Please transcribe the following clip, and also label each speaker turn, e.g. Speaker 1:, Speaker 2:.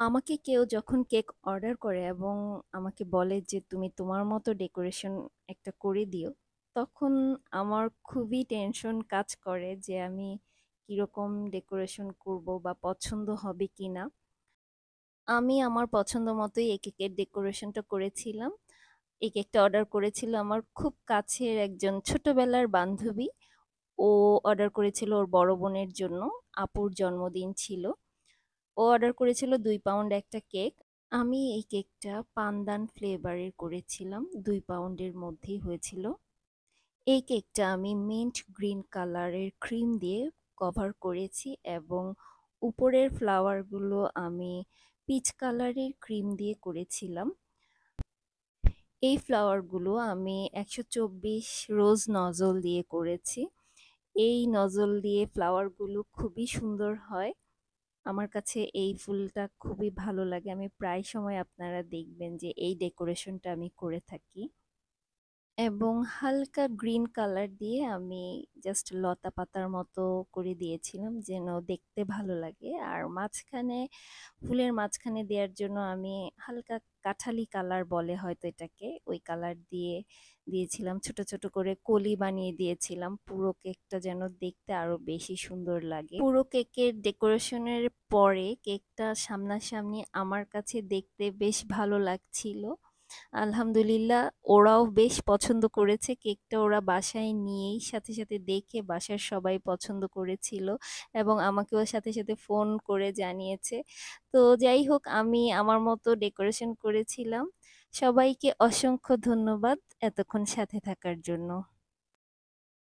Speaker 1: আমাকে কেউ যখন কেক অর্ডার করে এবং আমাকে বলে যে তুমি তোমার মতো ডেকোরেশন একটা করে দিও, তখন আমার খুবই টেনশন কাজ করে যে আমি কিরকম ডেকোরেশন করব বা পছন্দ হবে কিনা। আমি আমার পছন্দ মতোই এই কেকের ডেকোরেশনটা করেছিলাম। এই কেকটা অর্ডার করেছিল আমার খুব কাছের একজন ছোটবেলার বান্ধবী। ও অর্ডার করেছিল ওর বড় বোনের জন্য। আপুর জন্মদিন ছিল। ও অর্ডার করেছিল 2 পাউন্ড একটা কেক। আমি এই কেকটা পান্দান ফ্লেভারের করেছিলাম, 2 পাউন্ডের মধ্যেই হয়েছিল। এই কেকটা আমি মিন্ট গ্রিন কালারের ক্রিম দিয়ে কভার করেছি এবং উপরের ফ্লাওয়ারগুলো আমি পিচ কালারের ক্রিম দিয়ে করেছিলাম। এই ফ্লাওয়ারগুলো আমি 124 রোজ নজল দিয়ে করেছি। এই নজল দিয়ে ফ্লাওয়ারগুলো খুবই সুন্দর হয়। আমার কাছে এই ফুলটা খুবই ভালো লাগে। আমি প্রায় সময় আপনারা দেখবেন যে এই ডেকোরেশনটা আমি করে থাকি। এবং হালকা গ্রিন কালার দিয়ে আমি জাস্ট লতা পাতার মতো করে দিয়েছিলাম যেন দেখতে ভালো লাগে। আর মাঝখানে, ফুলের মাঝখানে দেওয়ার জন্য আমি হালকা কাঠালি কালার বলে হয়তো এটাকে, ওই কালার দিয়ে দিয়েছিলাম। ছোট ছোট করে কলি বানিয়ে দিয়েছিলাম পুরো কেকটা যেন দেখতে আরো বেশি সুন্দর লাগে। পুরো কেকের ডেকোরেশনের পরে কেকটা সামনাসামনি আমার কাছে দেখতে বেশ ভালো লাগছিল। আলহামদুলিল্লাহ, ওরাও বেশ পছন্দ করেছে কেকটা। ওরা বাসায় নিয়েই সাথে সাথে দেখে বাসার সবাই পছন্দ করেছিল এবং আমাকেও সাথে সাথে ফোন করে জানিয়েছে। তো যাই হোক, আমি আমার মতো ডেকোরেশন করেছিলাম। সবাইকে অসংখ্য ধন্যবাদ এতক্ষণ সাথে থাকার জন্য।